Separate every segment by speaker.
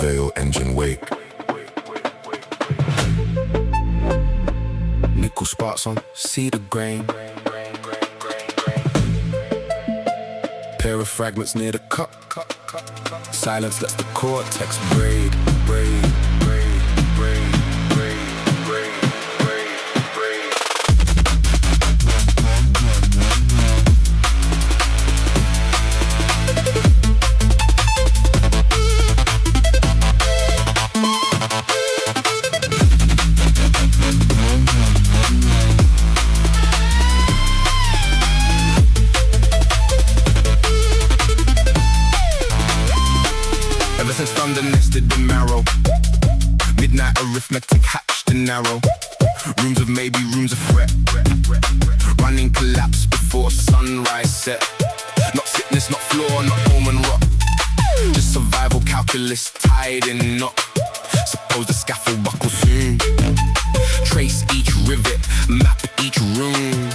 Speaker 1: veil, engine wake. Nickel sparks on cedar grain. Pair of fragments near the cup. Silence lets the cortex braid. Everything's found and nested in marrow. Midnight arithmetic hatched and narrow. Rooms of maybe, rooms of threat. Running collapse before sunrise set. Not sickness, not flaw, not home and rot. Just survival calculus tied in knot. Suppose the scaffold buckles soon. Trace each rivet, map each room.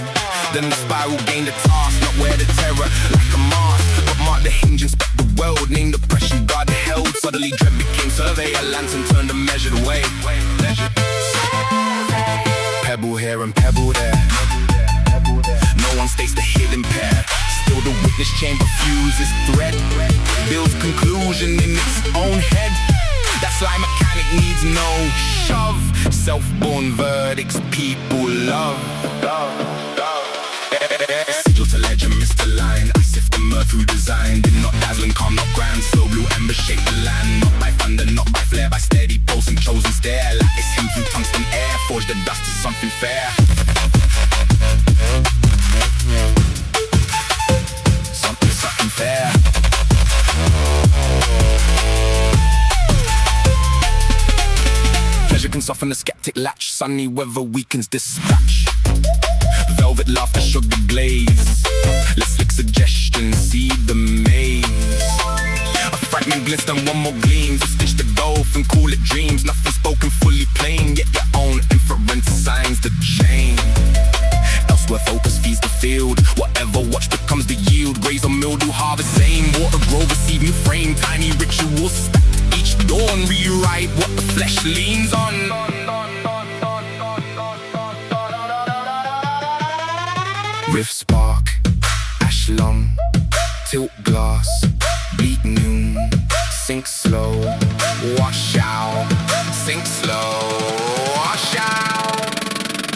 Speaker 1: Then the spiral gain the task, not wear the terror like a mask, but mark the hinge, inspect the weld. Name the pressure guard held. Suddenly dread became surveyor. Lantern turned and measured away. Pebble here and pebble there. No one states the hidden pair. Still the witness chamber fuses thread. Builds conclusion in its own head. That slime mechanic needs no shove. Self-born verdicts people love. Sigil to legend, Mr. Line. I sift the murk through design. Did not dazzling, calm, not grand. Slow blue embers shake the land. Not by thunder, not by flare. By steady pulse and chosen stare. Like it's him through tungsten air. Forge the dust to something fair. Something fair. Pleasure can soften the skeptic latch. Sunny weather weakens dispatch. Velvet laughter, sugar glaze. Let's flick suggestions, see the maze. A fragment glisten, one more gleam. To stitch the gulf and call it dreams. Nothing spoken, fully plain. Yet your own inference signs the chain. Elsewhere focus feeds the field. Whatever watch becomes the yield. Graze or mildew, harvest same. Water grow, receive new frame. Tiny rituals stacked each dawn. Rewrite what the flesh leans on. Rift spark, ash long, tilt glass, bleak noon, sink slow, wash out, sink slow, wash out.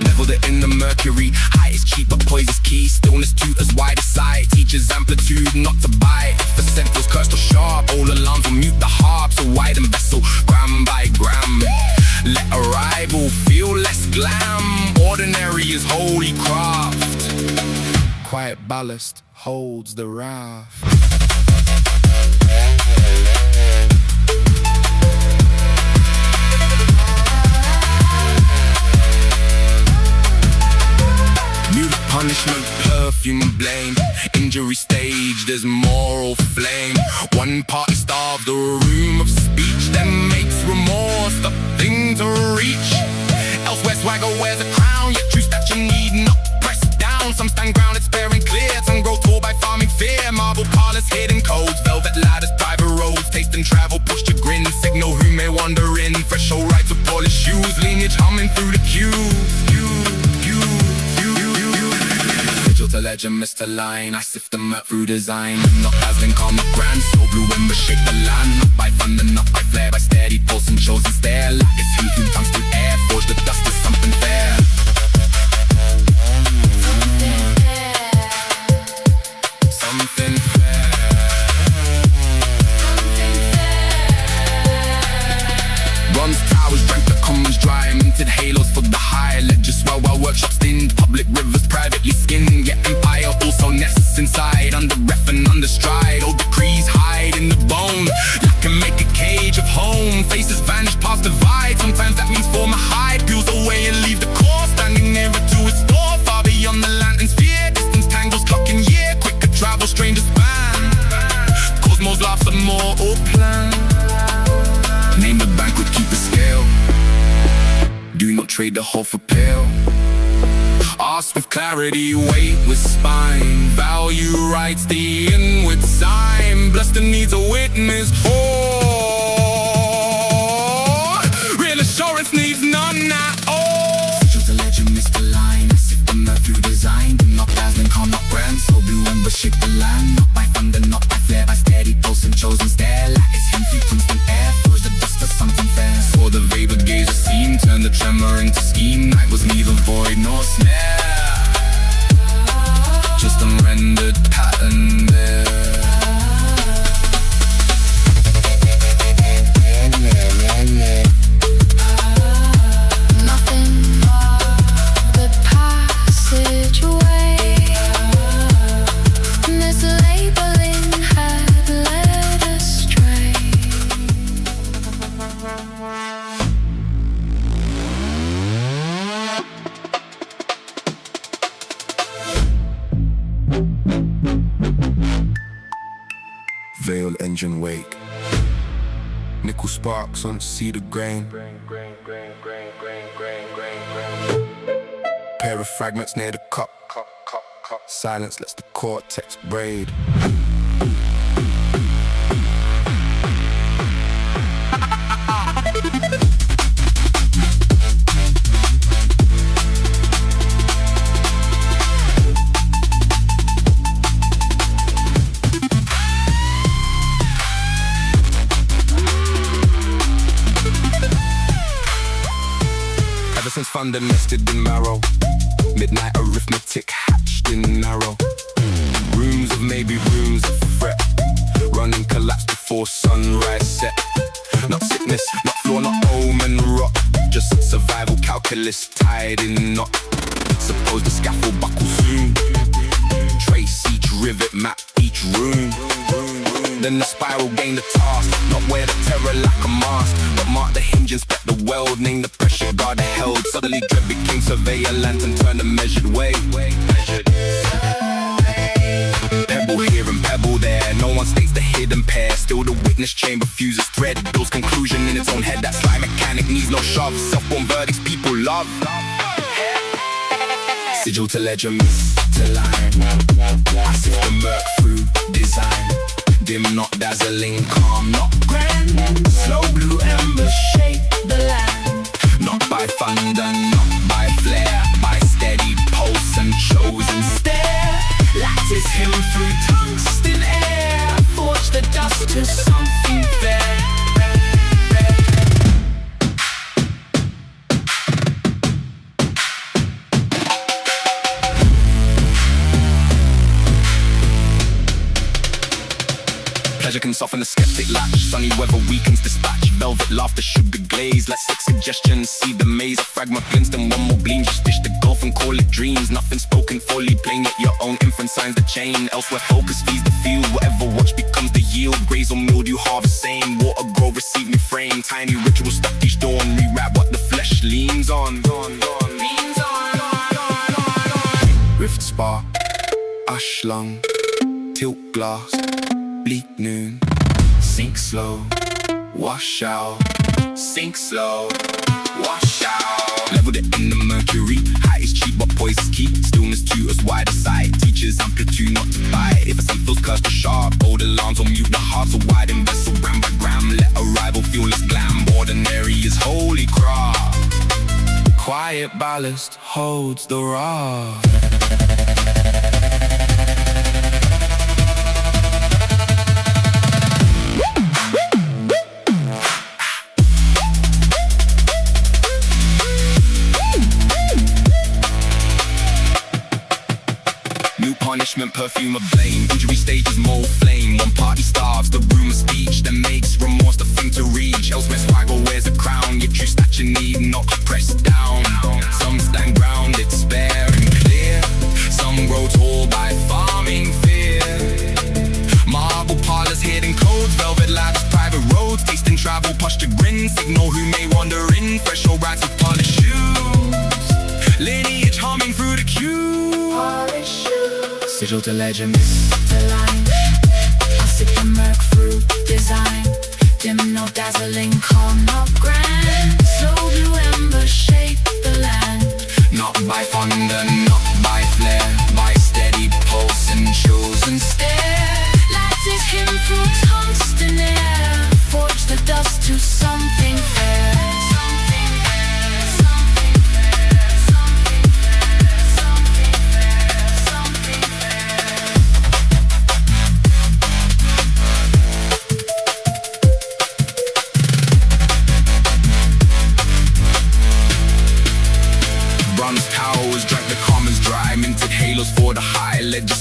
Speaker 1: Leveled it in the mercury, high is cheap but poise is key. Stillness tutors wide sight, teaches amplitude not to bite. If the central's cursed or sharp, all alarms will mute the harp. So widen vessel, gram by gram. Let a rival feel less glam. Ordinary is holy craft. Quiet ballast holds the raft. Mute punishment, perfume and blame. Injury stage, there's moral flame. One party starved, a room of speech. Then makes remorse the thing to reach. Elsewhere swagger wears a crown, yet true stature need not press down. Some stand ground, it's fair and clear. Some grow tall by farming fear. Marble parlors, hidden codes. Velvet ladders, private roads. Taste and travel, push to grin. Signal who may wander in. Fresh old rights with polished shoes. Lineage humming through the queues. Sigil to legend, Mr. Line. I sift the murk through design. Not dazzling, calm, not grand. So blue embers shake the land. Not by thunder, not by flare. By steady pulse and chosen stare. Like it's heat who tongues through air. Forge the dust to something fair. Something fair. Bronze towers drank the commons dry. Minted halos for the high ledges. While workshops in public rivers privately skinned. Yet empire also nests inside. Under ref and under stride. Old decrees hide in the bone. That can make a cage of home. Faces vanish past divide. Sometimes that means formaldehyde peels away and leave the core. Standing nearer to its door. Far beyond the lantern's sphere. Distance tangles clocking year. Quicker travel, stranger span. Cosmos laughs at more or plan. Name the banquet, keep the scale. Do not trade the whole for pale. Ask with clarity, wait with spine. Value writes the inward sign. Blessed needs a witness for. shake the land. Not by thunder, not by flare, by steady pulse and chosen stare. Lattice him through tungsten air, forge the dust for something fair. Saw the vapor gaze a scene, turned the tremor into scheme. Night was neither void nor snare, just a rendered pattern there.
Speaker 2: Veiled engine wake, nickel sparks on cedar grain. Pair of fragments near the cup. Silence lets the cortex braid. Ever since thunder nested in marrow, midnight arithmetic hatched in narrow rooms of maybe rooms of fret, running collapse before sunrise set. Not sickness, not flaw, not omen rot, just survival calculus tied in knot. Suppose the scaffold buckle soon, trace each rivet, map each room. Then the spiral gain the task, not wear the terror like a mask, but mark the hinge and spec the weld, name the pressure guard held. Suddenly dread became surveyor, lantern turned a measured way. Pebble here and pebble there, no one states the hidden pair. Still the witness chamber fuses thread, builds conclusion in its own head. That sly mechanic needs no shove, self-born verdicts people love. Sigil to ledger, miss to line, I sift the murk through design. Dim, not dazzling, calm, not grand. Slow blue embers shape the land. Not by thunder, not by flare, by steady pulse and chosen stare. Lattice him through tungsten air, forge the dust to something fair. Pleasure can soften the skeptic latch, sunny weather weakens dispatch. Velvet laughter, sugar glaze, like six suggestions. See the maze, a fragment glints, then one more gleam. Just dish the gulf and call it dreams. Nothing spoken, fully plain, yet your own inference signs the chain. Elsewhere focus feeds the field, whatever watch becomes the yield. Graze or mildew, harvest same, water grow, receive new frame. Tiny ritual stuck each dawn, rewrite what the flesh leans on. Rift spark, ash lung, tilt glass, bleak noon, sink slow, wash out, sink slow, wash out. Leveled it in the mercury, height is cheap but poise is key. Stillness tutors wide aside, teachers amplitude not to bite. If a sun feels cursed or sharp, old alarms will mute the hearts. A widen vessel, gram by gram, let arrival feel less glam. Ordinary is holy craft, quiet ballast holds the raft. Punishment, perfume of blame, injury stages, mold flame. One party starves, the room of speech, then makes remorse the thing to reach. Elsewhere swagger wears a crown, your true stature need not pressed down. Some stand grounded, spare and clear, some grow tall by farming fear. Marble parlors, hidden codes, velvet labs, private roads, tasting travel, posture grin, signal who may wander in. Fresh old rides with polished shoes, lineage humming through the queue. Sigil to legend, mist to line, I sip the murk through design. Dim, no dazzling, calm, not grand. Slow blue embers shape the land. Not by thunder, not by flare, by steady pulse and chosen stare. Lattice him through tungsten air, forge the dust to something fair.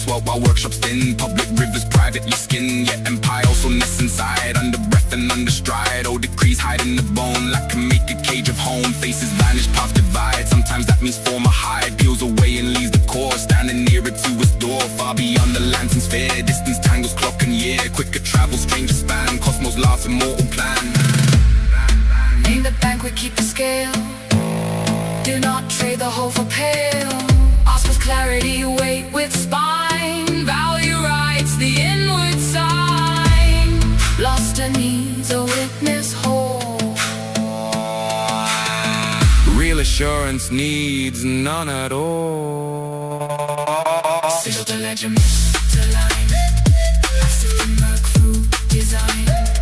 Speaker 2: nests while workshops thin. Public rivers privately skin, yet empire also nests inside. Under breath and under stride, old decrees hide in the bone. Like can make a cage of home, faces vanish, paths divide. Sometimes that means form a hide, peels away and leaves the core. Standing nearer to its door, far beyond the lantern's sphere. Distance tangles clock and year, quicker travel, stranger span. Cosmos laughs, immortal plan.
Speaker 3: Aim the banquet, keep the scale. Do not trade the whole for pale. Ask with clarity, wait with spine. Value rights, the inward sign. Lost and needs a witness whole.
Speaker 2: Real assurance needs none at all.
Speaker 3: Sigil the legend, the line. As if the murk through design.